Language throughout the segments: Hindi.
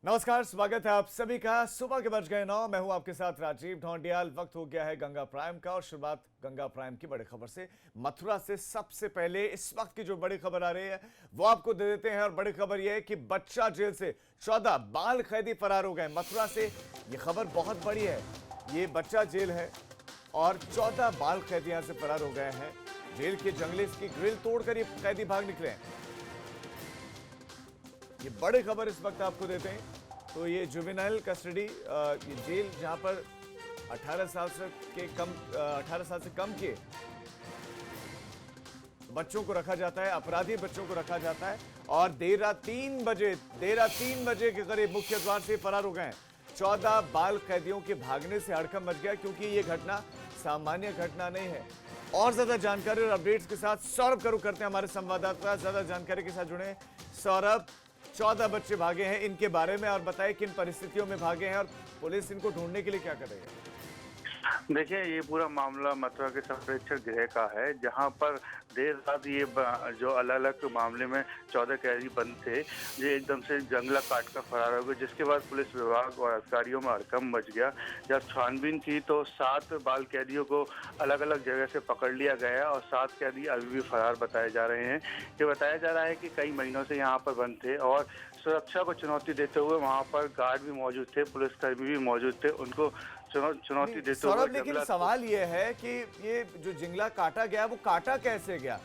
नमस्कार, स्वागत है आप सभी का। सुबह के बज गए 9। मैं हूं आपके साथ राजीव ढोंडियाल। वक्त हो गया है गंगा प्राइम का और शुरुआत गंगा प्राइम की बड़ी खबर से, मथुरा से। सबसे पहले इस वक्त की जो बड़ी खबर आ रही है वो आपको दे देते हैं। और बड़ी खबर यह है कि बच्चा जेल से 14 बाल कैदी फरार हो गए। मथुरा से ये खबर बहुत बड़ी है। ये बच्चा जेल है और 14 बाल कैदी यहां से फरार हो गए हैं। जेल के जंगले की ग्रिल तोड़कर ये कैदी भाग निकले हैं। ये बड़ी खबर इस वक्त आपको देते हैं। तो ये जुवेनाइल कस्टडी, ये जेल जहां पर 18 साल से कम के बच्चों को रखा जाता है, अपराधी बच्चों को रखा जाता है। और देर रात 3 बजे के करीब मुख्य द्वार से फरार हो गए हैं। 14 बाल कैदियों के भागने से हड़कंप मच गया, क्योंकि ये घटना सामान्य घटना नहीं है। और ज्यादा जानकारी और अपडेट्स के साथ सौरभ करू करते हैं हमारे संवाददाता, ज्यादा जानकारी के साथ जुड़े। सौरभ, 14 बच्चे भागे हैं, इनके बारे में और बताएं किन परिस्थितियों में भागे हैं और पुलिस इनको ढूंढने के लिए क्या कर रही है। देखिए, ये पूरा मामला मथुरा के सब प्रेक्षक गृह का है, जहां पर देर रात ये जो अलग अलग मामले में 14 कैदी बंद थे, ये एकदम से जंगला काट कर फरार हो गए। जिसके बाद पुलिस विभाग और अधिकारियों में हड़कंप मच गया। जब छानबीन की तो 7 बाल कैदियों को अलग अलग जगह से पकड़ लिया गया और 7 कैदी अभी भी फरार बताए जा रहे हैं। ये बताया जा रहा है कि कई महीनों से यहाँ पर बंद थे और सुरक्षा को चुनौती देते हुए वहाँ पर गार्ड भी मौजूद थे, पुलिसकर्मी भी मौजूद थे, उनको चुनौती देते हुए। सौरभ, लेकिन सवाल यह है कि ये जो जंगला काटा गया वो काटा कैसे गया?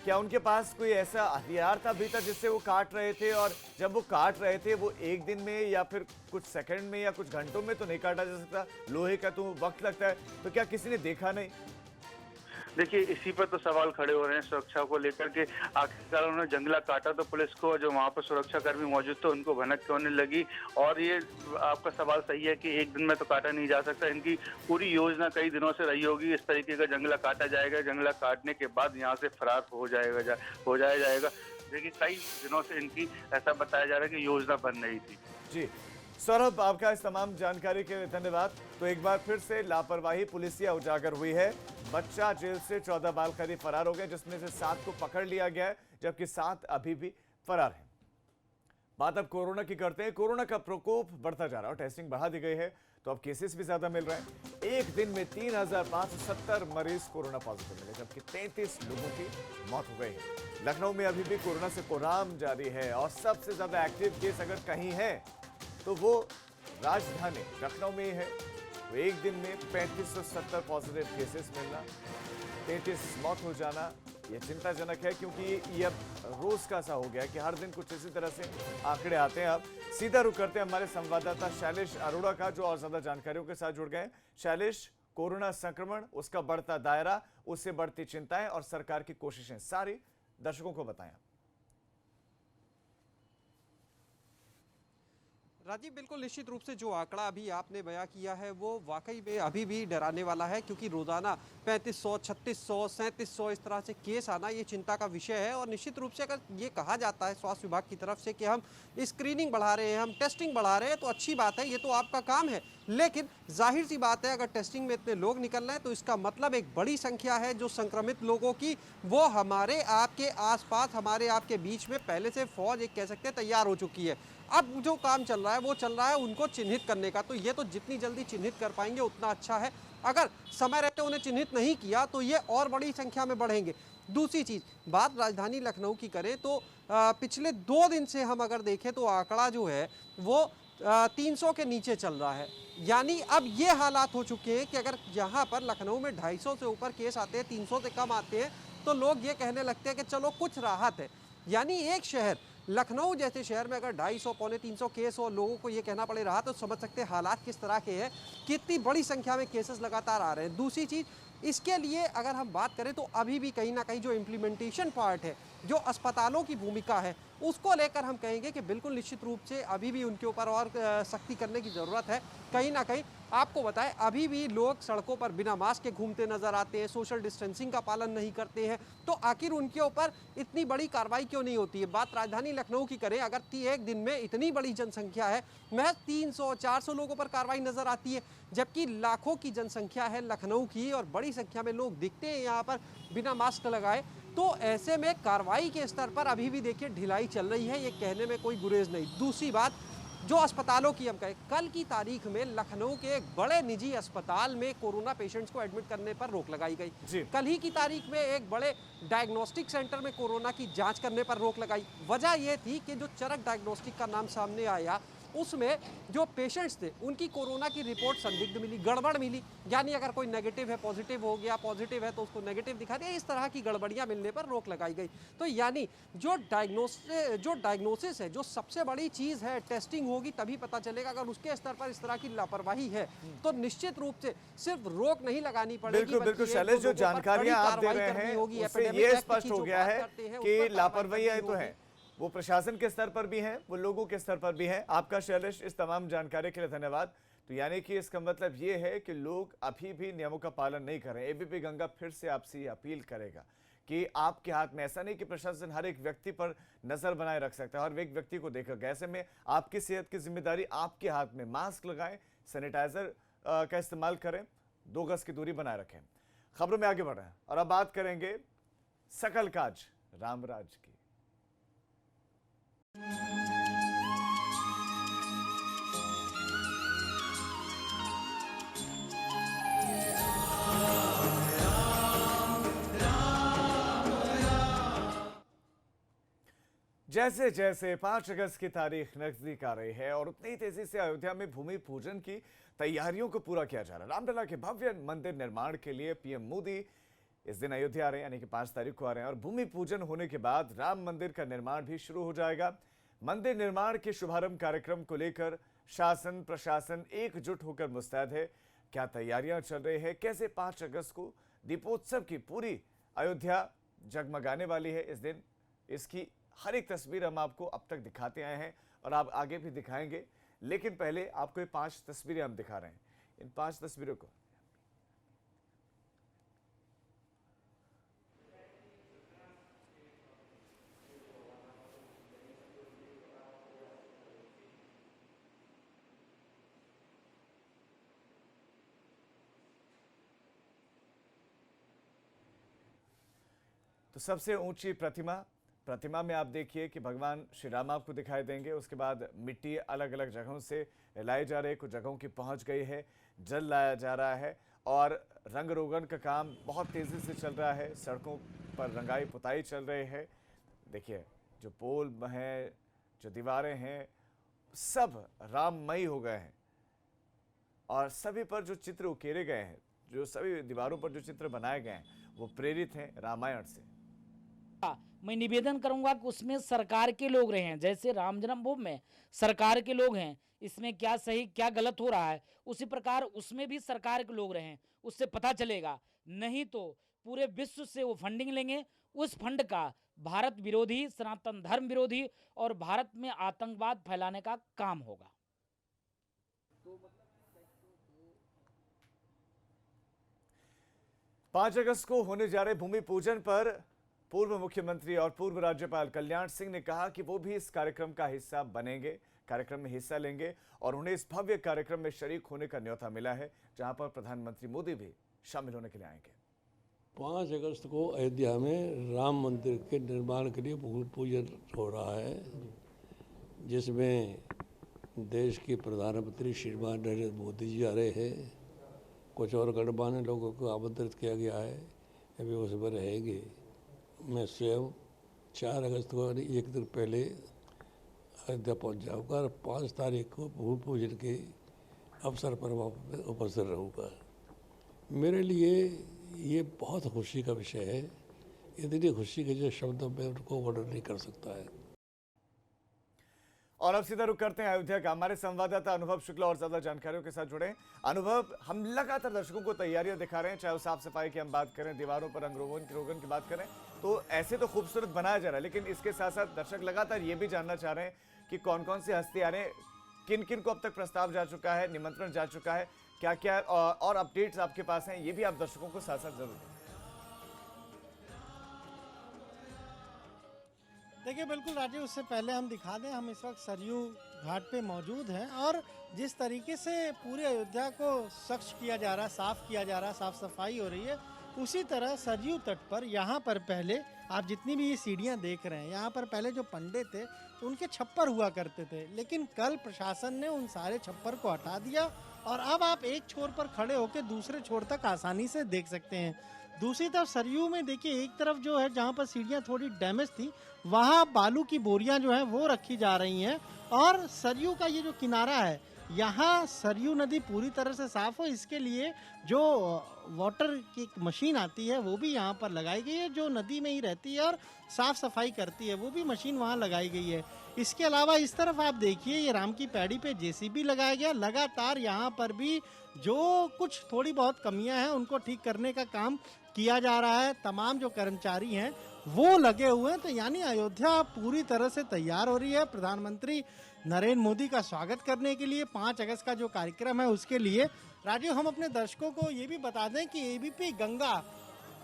क्या उनके पास कोई ऐसा हथियार था अभी तक जिससे वो काट रहे थे? और जब वो काट रहे थे वो एक दिन में या फिर कुछ सेकंड में या कुछ घंटों में तो नहीं काटा जा सकता, लोहे का तो वक्त लगता है। तो क्या किसी ने देखा नहीं? देखिए, इसी पर तो सवाल खड़े हो रहे हैं सुरक्षा को लेकर के। आखिरकार उन्होंने जंगला काटा तो पुलिस को, जो वहाँ पर सुरक्षा कर्मी मौजूद थे, उनको भनक क्यों नहीं लगी? और ये आपका सवाल सही है कि एक दिन में तो काटा नहीं जा सकता। इनकी पूरी योजना कई दिनों से रही होगी, इस तरीके का जंगला काटा जाएगा, जंगला काटने के बाद यहाँ से फरार हो जाएगा। देखिए, कई दिनों से इनकी ऐसा बताया जा रहा है कि योजना बन रही थी। जी सौरभ, आपका इस तमाम जानकारी के लिए धन्यवाद। तो एक बार फिर से लापरवाही पुलिसिया उजागर हुई है। बच्चा जेल से 14 बाल कैदी फरार हो गए, जिसमें से 7 को पकड़ लिया गया है, जबकि 7 अभी भी फरार हैं। बात अब कोरोना की करते हैं। कोरोना का प्रकोप बढ़ता जा रहा है, टेस्टिंग बढ़ा दी गई है, तो अब केसेस भी ज्यादा मिल रहे हैं। एक दिन में 3570 मरीज कोरोना पॉजिटिव मिले, जबकि 33 लोगों की मौत हो गई है। लखनऊ में अभी भी कोरोना से कोराम जारी है और सबसे ज्यादा एक्टिव केस अगर कहीं है तो वो राजधानी लखनऊ में ही है। तो एक दिन में 3570 पॉजिटिव केसेस मिलना, 33 मौत हो जाना, ये चिंताजनक है, क्योंकि ये अब रोज का सा हो गया है कि हर दिन कुछ इसी तरह से आंकड़े आते हैं। अब सीधा रुख करते हैं हमारे संवाददाता शैलेश अरोड़ा का, जो और ज्यादा जानकारियों के साथ जुड़ गए। शैलेश, कोरोना संक्रमण, उसका बढ़ता दायरा, उससे बढ़ती चिंताएं और सरकार की कोशिशें, सारी दर्शकों को बताएं। राजीव, बिल्कुल निश्चित रूप से जो आंकड़ा अभी आपने बयां किया है वो वाकई में अभी भी डराने वाला है, क्योंकि रोजाना 3500, 3600, 3700 इस तरह से केस आना ये चिंता का विषय है। और निश्चित रूप से अगर ये कहा जाता है स्वास्थ्य विभाग की तरफ से कि हम स्क्रीनिंग बढ़ा रहे हैं, हम टेस्टिंग बढ़ा रहे हैं, तो अच्छी बात है, ये तो आपका काम है। लेकिन जाहिर सी बात है, अगर टेस्टिंग में इतने लोग निकल रहे हैं तो इसका मतलब एक बड़ी संख्या है जो संक्रमित लोगों की, वो हमारे आपके आसपास, हमारे आपके बीच में पहले से फौज एक कह सकते हैं तैयार हो चुकी है। अब जो काम चल रहा है वो चल रहा है उनको चिन्हित करने का। तो ये तो जितनी जल्दी चिन्हित कर पाएंगे उतना अच्छा है। अगर समय रहते उन्हें चिन्हित नहीं किया तो ये और बड़ी संख्या में बढ़ेंगे। दूसरी चीज़, बात राजधानी लखनऊ की करें तो पिछले 2 दिन से हम अगर देखें तो आंकड़ा जो है वो 300 के नीचे चल रहा है। यानी अब ये हालात हो चुके हैं कि अगर यहाँ पर लखनऊ में 250 से ऊपर केस आते हैं, 300 से कम आते हैं, तो लोग ये कहने लगते हैं कि चलो कुछ राहत है। यानी एक शहर, लखनऊ जैसे शहर में अगर 250 पौने 300 केस हो, लोगों को ये कहना पड़े रहा, तो समझ सकते हैं हालात किस तरह के हैं, कितनी बड़ी संख्या में केसेस लगातार आ रहे हैं। दूसरी चीज़, इसके लिए अगर हम बात करें तो अभी भी कहीं ना कहीं जो इम्प्लीमेंटेशन पार्ट है, जो अस्पतालों की भूमिका है, उसको लेकर हम कहेंगे कि बिल्कुल निश्चित रूप से अभी भी उनके ऊपर और सख्ती करने की ज़रूरत है। कहीं ना कहीं आपको बताएं, अभी भी लोग सड़कों पर बिना मास्क के घूमते नजर आते हैं, सोशल डिस्टेंसिंग का पालन नहीं करते हैं, तो आखिर उनके ऊपर इतनी बड़ी कार्रवाई क्यों नहीं होती है? बात राजधानी लखनऊ की करें, अगर एक दिन में इतनी बड़ी जनसंख्या है, महज 300-400 लोगों पर कार्रवाई नजर आती है, जबकि लाखों की जनसंख्या है लखनऊ की और बड़ी संख्या में लोग दिखते हैं यहाँ पर बिना मास्क लगाए। तो ऐसे में कार्रवाई के स्तर पर अभी भी देखिए ढिलाई चल रही है, ये कहने में कोई गुरेज नहीं। दूसरी बात, जो अस्पतालों की हम कहें, कल की तारीख में लखनऊ के एक बड़े निजी अस्पताल में कोरोना पेशेंट्स को एडमिट करने पर रोक लगाई गई। कल ही की तारीख में एक बड़े डायग्नोस्टिक सेंटर में कोरोना की जांच करने पर रोक लगाई। वजह यह थी कि जो चरक डायग्नोस्टिक का नाम सामने आया, उसमें जो पेशेंट्स थे उनकी कोरोना की रिपोर्ट संदिग्ध मिली, गड़बड़ मिली। यानी अगर कोई नेगेटिव है पॉजिटिव हो गया, पॉजिटिव है तो उसको नेगेटिव दिखा दिया। इस तरह की गड़बड़ियां मिलने पर रोक लगाई गई। तो यानी जो डायग्नोसिस है, जो सबसे बड़ी चीज़ है, टेस्टिंग होगी तभी पता चलेगा। अगर उसके स्तर पर इस तरह की लापरवाही है तो निश्चित रूप से सिर्फ रोक नहीं लगानी पड़ेगी। बिल्कुल शैलेश, जो जानकारियां आप दे रहे हैं उससे ये स्पष्ट हो गया है कि लापरवाही तो है, वो प्रशासन के स्तर पर भी है, वो लोगों के स्तर पर भी है। आपका शैलेश इस तमाम जानकारी के लिए धन्यवाद। तो यानी कि इसका मतलब ये है कि लोग अभी भी नियमों का पालन नहीं कर रहे हैं। एबीपी गंगा फिर से आपसे अपील करेगा कि आपके हाथ में, ऐसा नहीं कि प्रशासन हर एक व्यक्ति पर नजर बनाए रख सकता है, हर एक व्यक्ति को देखेगा। ऐसे में आपकी सेहत की जिम्मेदारी आपके हाथ में। मास्क लगाएं, सैनिटाइजर का इस्तेमाल करें, 2 गज की दूरी बनाए रखें। खबरों में आगे बढ़ रहे हैं और अब बात करेंगे सकल काज रामराज की। जैसे जैसे 5 अगस्त की तारीख नजदीक आ रही है और उतनी तेजी से अयोध्या में भूमि पूजन की तैयारियों को पूरा किया जा रहा है। रामलला के भव्य मंदिर निर्माण के लिए पीएम मोदी इस दिन अयोध्या आ रहे हैं, यानी कि 5 तारीख को आ रहे हैं। और भूमि पूजन होने के बाद राम मंदिर का निर्माण भी शुरू हो जाएगा। मंदिर निर्माण के शुभारंभ कार्यक्रम को लेकर शासन प्रशासन एकजुट होकर मुस्तैद है। क्या तैयारियां चल रही है, कैसे 5 अगस्त को दीपोत्सव की पूरी अयोध्या जगमगाने वाली है इस दिन, इसकी हर एक तस्वीर हम आपको अब तक दिखाते आए हैं और आप आगे भी दिखाएंगे। लेकिन पहले आपको ये 5 तस्वीरें हम दिखा रहे हैं। इन 5 तस्वीरों को तो सबसे ऊंची प्रतिमा में आप देखिए कि भगवान श्री राम आपको दिखाई देंगे। उसके बाद मिट्टी अलग अलग जगहों से लाई जा रही है, कुछ जगहों की पहुंच गई है, जल लाया जा रहा है और रंग रोगन का काम बहुत तेज़ी से चल रहा है। सड़कों पर रंगाई पुताई चल रही है। देखिए जो पोल हैं, जो दीवारें हैं, सब राममयी हो गए हैं और सभी पर जो चित्र उकेरे गए हैं, जो सभी दीवारों पर जो चित्र बनाए गए हैं, वो प्रेरित हैं रामायण से। मैं निवेदन करूंगा कि उसमें सरकार के लोग रहे हैं, जैसे राम जन्मभूमि में सरकार के लोग हैं, इसमें क्या सही क्या गलत हो रहा है, उसी प्रकार उसमें भी सरकार के लोग रहें, उससे पता चलेगा। नहीं तो पूरे विश्व से वो फंडिंग लेंगे, उस फंड का भारत विरोधी, सनातन धर्म विरोधी और भारत में आतंकवाद फैलाने का काम होगा। 5 अगस्त को होने जा रहे भूमि पूजन पर पूर्व मुख्यमंत्री और पूर्व राज्यपाल कल्याण सिंह ने कहा कि वो भी इस कार्यक्रम का हिस्सा बनेंगे, कार्यक्रम में हिस्सा लेंगे और उन्हें इस भव्य कार्यक्रम में शरीक होने का न्योता मिला है, जहां पर प्रधानमंत्री मोदी भी शामिल होने के लिए आएंगे। 5 अगस्त को अयोध्या में राम मंदिर के निर्माण के लिए भूमि पूजन हो रहा है, जिसमें देश के प्रधानमंत्री श्रीमान नरेंद्र मोदी जी आ रहे हैं। कुछ और गणमान्य लोगों को आमंत्रित किया गया है, अभी उसमें रहेंगे। मैं स्वयं 4 अगस्त को एक दिन पहले अयोध्या पहुंच जाऊँगा और 5 तारीख को भूमि पूजन के अवसर पर वहाँ पर उपस्थित रहूँगा। मेरे लिए ये बहुत खुशी का विषय है, इतनी खुशी के जो शब्दों में उनको वर्णन नहीं कर सकता है। और अब सीधा रुक करते हैं अयोध्या का। हमारे संवाददाता अनुभव शुक्ला और ज्यादा जानकारियों के साथ जुड़े। अनुभव, हम लगातार दर्शकों को तैयारियां दिखा रहे हैं, चाहे वो साफ सफाई की हम बात करें, दीवारों पर रंग रोगन की बात करें, तो ऐसे तो खूबसूरत बनाया जा रहा है, लेकिन इसके साथ साथ दर्शक लगातार ये भी जानना चाह रहे हैं कि कौन कौन सी हस्ती आ रहे हैं, किन किन को अब तक प्रस्ताव जा चुका है, निमंत्रण जा चुका है, क्या क्या और अपडेट्स आपके पास हैं, ये भी आप दर्शकों को साथ साथ जरूर दें। देखिए बिल्कुल राजीव, उससे पहले हम दिखा दें, हम इस वक्त सरयू घाट पे मौजूद हैं और जिस तरीके से पूरे अयोध्या को स्वच्छ किया जा रहा है, साफ़ किया जा रहा है, साफ़ सफाई हो रही है, उसी तरह सरयू तट पर यहाँ पर पहले आप जितनी भी ये सीढ़ियाँ देख रहे हैं, यहाँ पर पहले जो पंडित थे उनके छप्पर हुआ करते थे, लेकिन कल प्रशासन ने उन सारे छप्पर को हटा दिया और अब आप एक छोर पर खड़े होकर दूसरे छोर तक आसानी से देख सकते हैं। दूसरी तरफ सरयू में देखिए, एक तरफ जो है जहाँ पर सीढ़ियाँ थोड़ी डैमेज थी, वहाँ बालू की बोरियाँ जो हैं वो रखी जा रही हैं और सरयू का ये जो किनारा है, यहाँ सरयू नदी पूरी तरह से साफ हो इसके लिए जो वाटर की एक मशीन आती है वो भी यहाँ पर लगाई गई है, जो नदी में ही रहती है और साफ सफाई करती है, वो भी मशीन वहाँ लगाई गई है। इसके अलावा इस तरफ आप देखिए, ये राम की पैड़ी पे जेसीबी लगाया गया। लगातार यहाँ पर भी जो कुछ थोड़ी बहुत कमियां हैं उनको ठीक करने का काम किया जा रहा है। तमाम जो कर्मचारी हैं वो लगे हुए हैं। तो यानी अयोध्या पूरी तरह से तैयार हो रही है प्रधानमंत्री नरेंद्र मोदी का स्वागत करने के लिए। 5 अगस्त का जो कार्यक्रम है उसके लिए। राजीव, हम अपने दर्शकों को ये भी बता दें कि एबीपी गंगा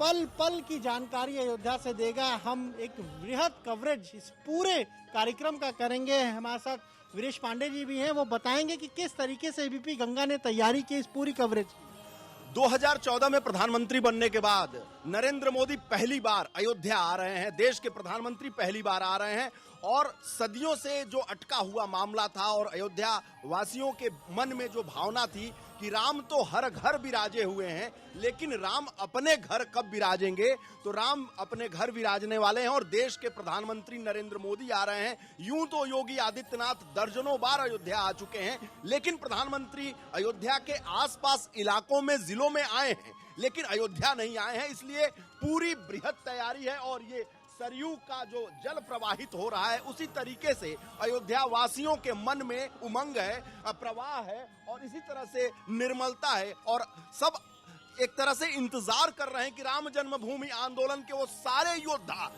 पल पल की जानकारी अयोध्या से देगा। हम एक वृहद कवरेज इस पूरे कार्यक्रम का करेंगे। हमारे साथ वीरेश पांडे जी भी हैं, वो बताएंगे कि किस तरीके से एबीपी गंगा ने तैयारी की इस पूरी कवरेज की। 2014 में प्रधानमंत्री बनने के बाद नरेंद्र मोदी पहली बार अयोध्या आ रहे हैं, देश के प्रधानमंत्री पहली बार आ रहे हैं और सदियों से जो अटका हुआ मामला था और अयोध्या वासियों के मन में जो भावना थी कि राम तो हर घर विराजे हुए हैं, लेकिन राम अपने घर कब विराजेंगे, तो राम अपने घर विराजने वाले हैं और देश के प्रधानमंत्री नरेंद्र मोदी आ रहे हैं। यूं तो योगी आदित्यनाथ दर्जनों बार अयोध्या आ चुके हैं, लेकिन प्रधानमंत्री अयोध्या के आसपास इलाकों में, जिलों में आए हैं, लेकिन अयोध्या नहीं आए हैं। इसलिए पूरी बृहद तैयारी है और ये सरयू का जो जल प्रवाहित हो रहा है उसी तरीके से अयोध्या वासियों के मन में उमंग है, प्रवाह है और इसी तरह से निर्मलता है और सब एक तरह से इंतजार कर रहे हैं कि राम जन्मभूमि आंदोलन के वो सारे योद्धा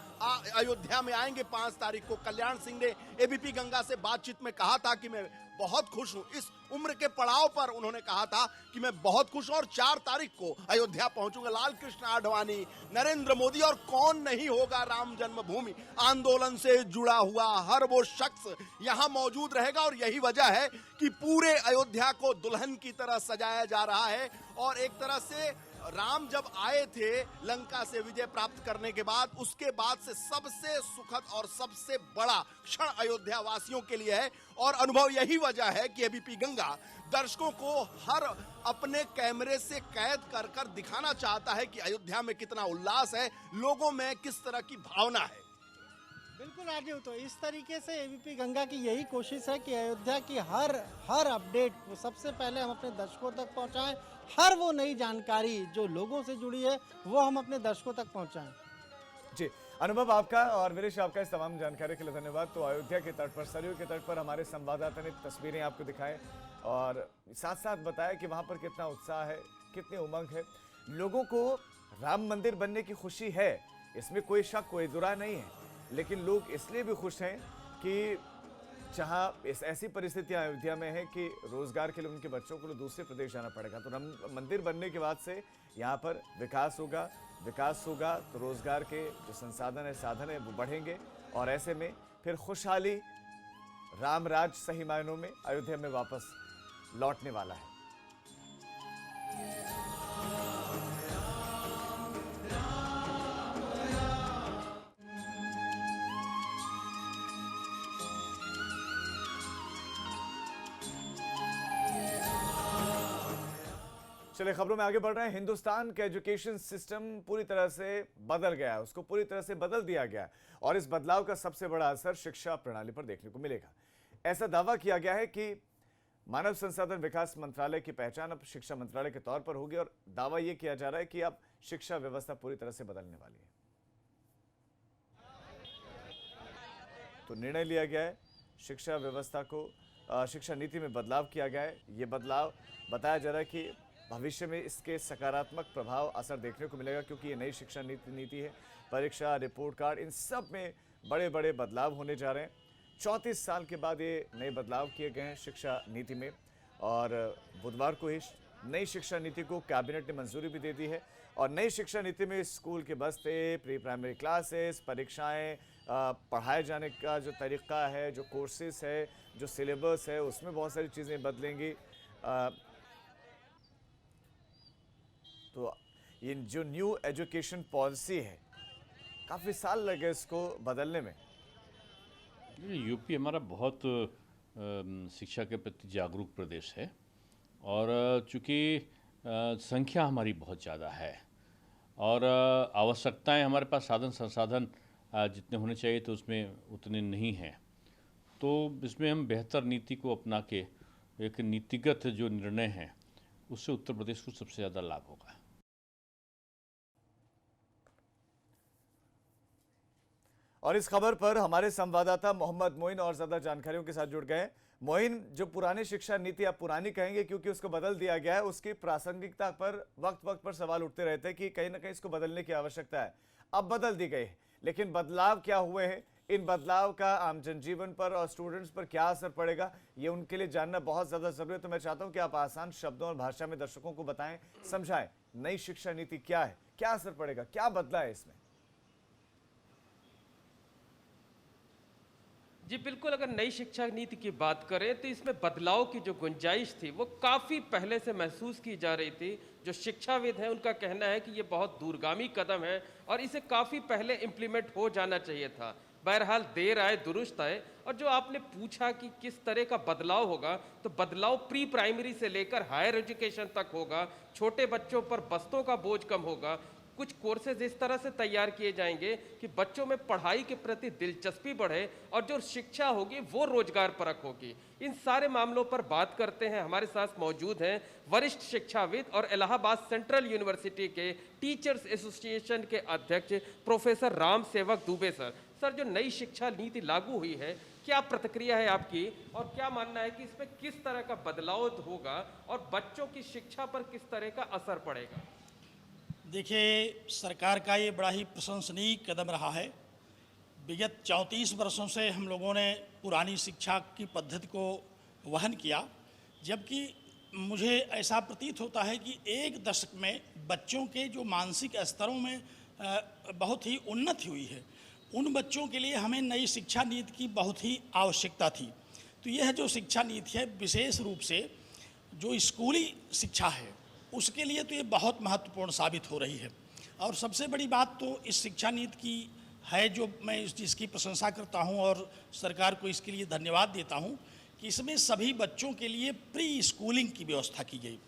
अयोध्या में आएंगे 5 तारीख को। कल्याण सिंह ने एबीपी गंगा से बातचीत में कहा था कि मैं बहुत खुश हूं। इस उम्र के पड़ाव पर उन्होंने कहा था कि मैं बहुत खुश हूं और 4 तारीख को अयोध्या पहुंचूंगा। लाल कृष्ण आडवाणी, नरेंद्र मोदी और कौन नहीं होगा राम जन्मभूमि आंदोलन से जुड़ा हुआ हर वो शख्स यहां मौजूद रहेगा और यही वजह है कि पूरे अयोध्या को दुल्हन की तरह सजाया जा रहा है। और एक तरह से राम जब आए थे लंका से विजय प्राप्त करने के बाद, उसके बाद से सबसे सुखद और सबसे बड़ा क्षण अयोध्या वासियों के लिए है और अनुभव यही वजह है कि एबीपी गंगा दर्शकों को हर अपने कैमरे से कैद कर कर दिखाना चाहता है कि अयोध्या में कितना उल्लास है, लोगों में किस तरह की भावना है। बिल्कुल राजीव, तो इस तरीके से एबीपी गंगा की यही कोशिश है कि अयोध्या की हर अपडेट वो सबसे पहले हम अपने दर्शकों तक पहुंचाएं। हर वो नई जानकारी जो लोगों से जुड़ी है वो हम अपने दर्शकों तक पहुंचाएं। जी, अनुभव आपका और वीरेश आपका इस तमाम जानकारी के लिए धन्यवाद। तो अयोध्या के तट पर, सरयू के तट पर हमारे संवाददाता ने तस्वीरें आपको दिखाएं और साथ साथ बताया कि वहां पर कितना उत्साह है, कितनी उमंग है। लोगों को राम मंदिर बनने की खुशी है, इसमें कोई शक, कोई दुरा नहीं है, लेकिन लोग इसलिए भी खुश हैं कि जहाँ इस ऐसी परिस्थितियाँ अयोध्या में है कि रोजगार के लिए उनके बच्चों को दूसरे प्रदेश जाना पड़ेगा। तो राम मंदिर बनने के बाद से यहाँ पर विकास होगा तो रोजगार के जो संसाधन है, साधन है, वो बढ़ेंगे और ऐसे में फिर खुशहाली, रामराज सही मायनों में अयोध्या में वापस लौटने वाला है। चलिए खबरों में आगे बढ़ रहे हैं। हिंदुस्तान का एजुकेशन सिस्टम पूरी तरह से बदल गया है, उसको पूरी तरह से बदल दिया गया और इस बदलाव का सबसे बड़ा असर शिक्षा प्रणाली पर देखने को मिलेगा। ऐसा दावा किया गया है कि मानव संसाधन विकास मंत्रालय की पहचान अब शिक्षा मंत्रालय के तौर पर होगी और दावा यह किया जा रहा है कि अब शिक्षा व्यवस्था पूरी तरह से बदलने वाली है। तो निर्णय लिया गया है, शिक्षा व्यवस्था को, शिक्षा नीति में बदलाव किया गया है। ये बदलाव बताया जा रहा है कि भविष्य में इसके सकारात्मक प्रभाव असर देखने को मिलेगा, क्योंकि ये नई शिक्षा नीति है। परीक्षा, रिपोर्ट कार्ड, इन सब में बड़े बड़े बदलाव होने जा रहे हैं। 34 साल के बाद ये नए बदलाव किए गए हैं शिक्षा नीति में और बुधवार को ही नई शिक्षा नीति को कैबिनेट ने मंजूरी भी दे दी है। और नई शिक्षा नीति में स्कूल के बस्ते, प्री प्राइमरी क्लासेस, परीक्षाएं, पढ़ाए जाने का जो तरीका है, जो कोर्सेस है, जो सिलेबस है, उसमें बहुत सारी चीज़ें बदलेंगी। तो ये जो न्यू एजुकेशन पॉलिसी है, काफ़ी साल लगे इसको बदलने में, यूपी हमारा बहुत शिक्षा के प्रति जागरूक प्रदेश है और चूँकि संख्या हमारी बहुत ज़्यादा है और आवश्यकताएं हमारे पास साधन संसाधन जितने होने चाहिए तो उसमें उतने नहीं हैं, तो इसमें हम बेहतर नीति को अपना के एक नीतिगत जो निर्णय है उससे उत्तर प्रदेश को सबसे ज़्यादा लाभ होगा। और इस खबर पर हमारे संवाददाता मोहम्मद मोइन और ज्यादा जानकारियों के साथ जुड़ गए। मोइन, जो पुरानी शिक्षा नीति आप पुरानी कहेंगे क्योंकि उसको बदल दिया गया है, उसकी प्रासंगिकता पर वक्त वक्त पर सवाल उठते रहते हैं कि कहीं ना कहीं इसको बदलने की आवश्यकता है। अब बदल दी गई है, लेकिन बदलाव क्या हुए हैं, इन बदलाव का आम जनजीवन पर और स्टूडेंट्स पर क्या असर पड़ेगा, ये उनके लिए जानना बहुत ज्यादा जरूरी है। तो मैं चाहता हूं कि आप आसान शब्दों और भाषा में दर्शकों को बताएं, समझाएं नई शिक्षा नीति क्या है, क्या असर पड़ेगा, क्या बदला है इसमें। जी बिल्कुल, अगर नई शिक्षा नीति की बात करें तो इसमें बदलाव की जो गुंजाइश थी वो काफ़ी पहले से महसूस की जा रही थी। जो शिक्षाविद हैं उनका कहना है कि ये बहुत दूरगामी कदम है और इसे काफ़ी पहले इम्प्लीमेंट हो जाना चाहिए था। बहरहाल देर आए दुरुस्त आए। और जो आपने पूछा कि किस तरह का बदलाव होगा, तो बदलाव प्री प्राइमरी से लेकर हायर एजुकेशन तक होगा। छोटे बच्चों पर बस्तों का बोझ कम होगा। कुछ कोर्सेज इस तरह से तैयार किए जाएंगे कि बच्चों में पढ़ाई के प्रति दिलचस्पी बढ़े और जो शिक्षा होगी वो रोजगार परक होगी। इन सारे मामलों पर बात करते हैं। हमारे साथ मौजूद हैं वरिष्ठ शिक्षाविद और इलाहाबाद सेंट्रल यूनिवर्सिटी के टीचर्स एसोसिएशन के अध्यक्ष प्रोफेसर राम सेवक दुबे सर। सर, जो नई शिक्षा नीति लागू हुई है, क्या प्रतिक्रिया है आपकी और क्या मानना है कि इसमें किस तरह का बदलाव होगा और बच्चों की शिक्षा पर किस तरह का असर पड़ेगा? देखिए, सरकार का ये बड़ा ही प्रशंसनीय कदम रहा है। विगत 34 वर्षों से हम लोगों ने पुरानी शिक्षा की पद्धति को वहन किया, जबकि मुझे ऐसा प्रतीत होता है कि एक दशक में बच्चों के जो मानसिक स्तरों में बहुत ही उन्नति हुई है। उन बच्चों के लिए हमें नई शिक्षा नीति की बहुत ही आवश्यकता थी। तो यह जो शिक्षा नीति है, विशेष रूप से जो स्कूली शिक्षा है उसके लिए तो ये बहुत महत्वपूर्ण साबित हो रही है। और सबसे बड़ी बात तो इस शिक्षा नीति की है, जो मैं इसकी प्रशंसा करता हूं और सरकार को इसके लिए धन्यवाद देता हूं, कि इसमें सभी बच्चों के लिए प्री स्कूलिंग की व्यवस्था की गई,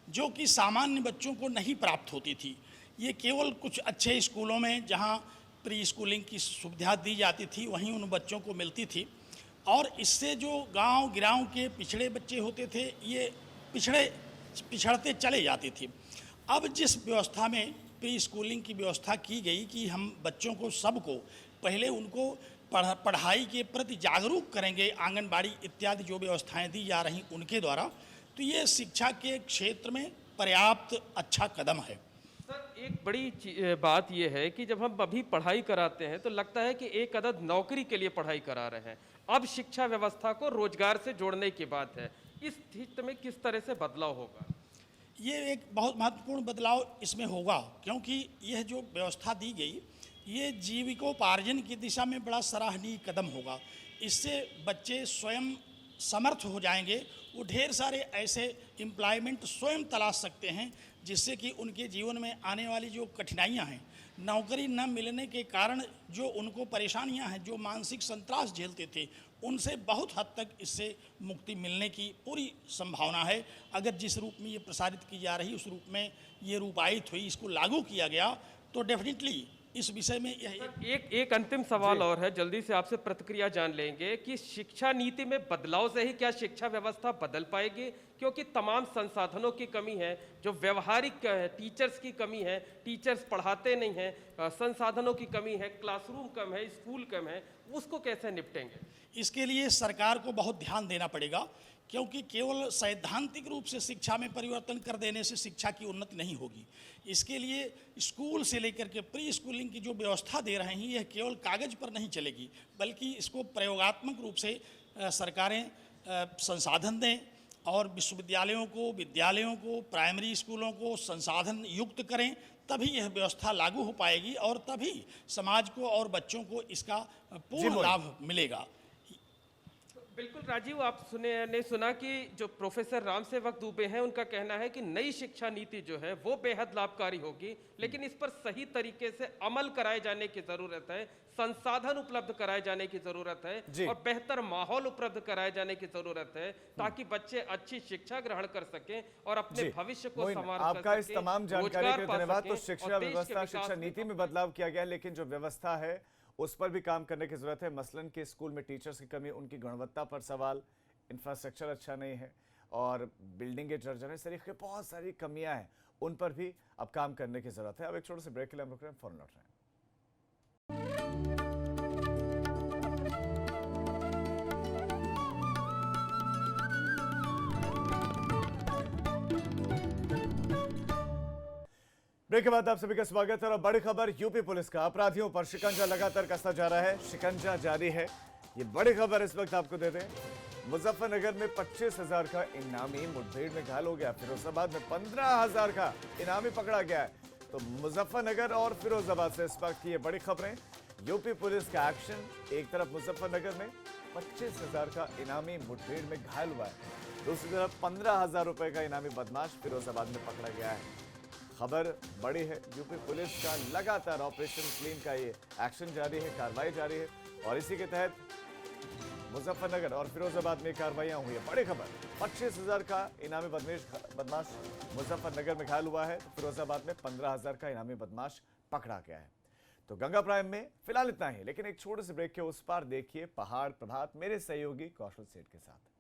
जो कि सामान्य बच्चों को नहीं प्राप्त होती थी। ये केवल कुछ अच्छे स्कूलों में जहां प्री स्कूलिंग की सुविधा दी जाती थी वहीं उन बच्चों को मिलती थी। और इससे जो गाँव गिराव के पिछड़े बच्चे होते थे, ये पिछड़ते चले जाती थी। अब जिस व्यवस्था में प्री स्कूलिंग की व्यवस्था की गई कि हम बच्चों को सबको पहले उनको पढ़ाई के प्रति जागरूक करेंगे, आंगनबाड़ी इत्यादि जो व्यवस्थाएं दी जा रही उनके द्वारा, तो ये शिक्षा के क्षेत्र में पर्याप्त अच्छा कदम है। सर, एक बड़ी बात यह है कि जब हम अभी पढ़ाई कराते हैं तो लगता है कि एक अदद नौकरी के लिए पढ़ाई करा रहे हैं। अब शिक्षा व्यवस्था को रोजगार से जोड़ने की बात है। इस स्थिति में किस तरह से बदलाव होगा? ये एक बहुत महत्वपूर्ण बदलाव इसमें होगा, क्योंकि यह जो व्यवस्था दी गई ये जीविकोपार्जन की दिशा में बड़ा सराहनीय कदम होगा। इससे बच्चे स्वयं समर्थ हो जाएंगे। वो ढेर सारे ऐसे एम्प्लॉयमेंट स्वयं तलाश सकते हैं, जिससे कि उनके जीवन में आने वाली जो कठिनाइयां हैं, नौकरी न मिलने के कारण जो उनको परेशानियां हैं, जो मानसिक संत्रास झेलते थे, उनसे बहुत हद तक इससे मुक्ति मिलने की पूरी संभावना है। अगर जिस रूप में ये प्रसारित की जा रही उस रूप में ये रूपायित हुई, इसको लागू किया गया, तो डेफिनेटली इस विषय में एक अंतिम सवाल और है, जल्दी से आपसे प्रतिक्रिया जान लेंगे कि शिक्षा नीति में बदलाव से ही क्या शिक्षा व्यवस्था बदल पाएगी? क्योंकि तमाम संसाधनों की कमी है, जो व्यवहारिक टीचर्स की कमी है, टीचर्स पढ़ाते नहीं हैं, संसाधनों की कमी है, क्लासरूम कम है, स्कूल कम है, उसको कैसे निपटेंगे? इसके लिए सरकार को बहुत ध्यान देना पड़ेगा, क्योंकि केवल सैद्धांतिक रूप से शिक्षा में परिवर्तन कर देने से शिक्षा की उन्नति नहीं होगी। इसके लिए स्कूल से लेकर के प्री स्कूलिंग की जो व्यवस्था दे रहे हैं, यह केवल कागज पर नहीं चलेगी, बल्कि इसको प्रयोगात्मक रूप से सरकारें संसाधन दें और विश्वविद्यालयों को, विद्यालयों को, प्राइमरी स्कूलों को संसाधन युक्त करें, तभी यह व्यवस्था लागू हो पाएगी और तभी समाज को और बच्चों को इसका पूर्ण लाभ मिलेगा। बिल्कुल राजीव, आप ने सुना कि जो प्रोफेसर राम सेवक दुबे हैं उनका कहना है कि नई शिक्षा नीति जो है वो बेहद लाभकारी होगी, लेकिन इस पर सही तरीके से अमल कराए जाने की जरूरत है, संसाधन उपलब्ध कराए जाने की जरूरत है और बेहतर माहौल उपलब्ध कराए जाने की जरूरत है ताकि बच्चे अच्छी शिक्षा ग्रहण कर सकें और अपने भविष्य को संवार कर आपका इस सकें, तमाम जानकारी रोजगार के पा धन्यवाद। तो सकें शिक्षा और देश के व्यवस्था, विकास शिक्षा नीति में बदलाव किया गया है, लेकिन जो व्यवस्था है उस पर भी काम करने की जरूरत है। मसलन कि स्कूल में टीचर्स की कमी, उनकी गुणवत्ता पर सवाल, इंफ्रास्ट्रक्चर अच्छा नहीं है और बिल्डिंगें जर्जर है, इस तरीके की बहुत सारी कमियां हैं, उन पर भी अब काम करने की जरूरत है। अब एक छोटे से ब्रेक के लिए हम रुक रहे हैं, फौरन लौट रहे हैं। ब्रेक के बाद आप सभी का स्वागत है और बड़ी खबर, यूपी पुलिस का अपराधियों पर शिकंजा लगातार कसता जा रहा है, शिकंजा जारी है। ये बड़ी खबर इस वक्त आपको दे दें, मुजफ्फरनगर में 25,000 का इनामी मुठभेड़ में घायल हो गया। फिरोजाबाद में 15,000 का इनामी पकड़ा गया है। तो मुजफ्फरनगर और फिरोजाबाद से इस वक्त की ये बड़ी खबरें। यूपी पुलिस का एक्शन, एक तरफ मुजफ्फरनगर में 25,000 का इनामी मुठभेड़ में घायल हुआ है, दूसरी तरफ 15,000 रुपए का इनामी बदमाश फिरोजाबाद में पकड़ा गया है। खबर बड़ी है, यूपी पुलिस का लगातार ऑपरेशन क्लीन का ये एक्शन जारी है, कार्रवाई जारी है और इसी के तहत मुजफ्फरनगर और फिरोजाबाद में कार्रवाइयां हुई है। बड़ी खबर, 25,000 का इनामी बदमाश मुजफ्फरनगर में घायल हुआ है, तो फिरोजाबाद में 15,000 का इनामी बदमाश पकड़ा गया है। तो गंगा प्राइम में फिलहाल इतना ही, लेकिन एक छोटे से ब्रेक के उस पार देखिए पहाड़ प्रभात मेरे सहयोगी कौशल सेठ के साथ।